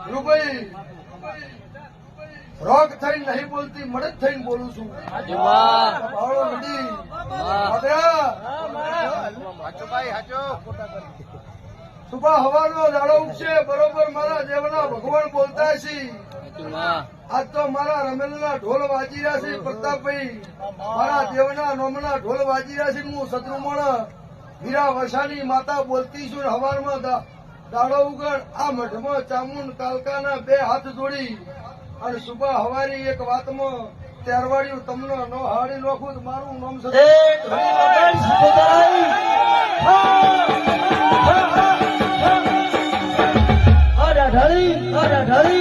રૂભાઈ રોગ થઈને નહીં બોલતી મળદ થઈને બોલું છું. ભાવડો નદી સુબા હવાનો દાડો ઉગશે બરોબર મારા દેવના ભગવાન બોલતા છે. આજ તો મારા રમેલના ઢોલ વાજી રહ્યા છે. પ્રતાપભાઈ મારા દેવના નોમના ઢોલ વાજી રહ્યા છે. હું શત્રુમણ હીરા વસાની માતા બોલતી છું. હવારમાં દાડો ઉગડ આ મઢમાં ચામુંડ કાલકાના બે હાથ જોડી અને સુબા હવારી એક વાતમાં ત્યારવાડ્યું તમને નો હાડી નોખું મારું નામ ઢળી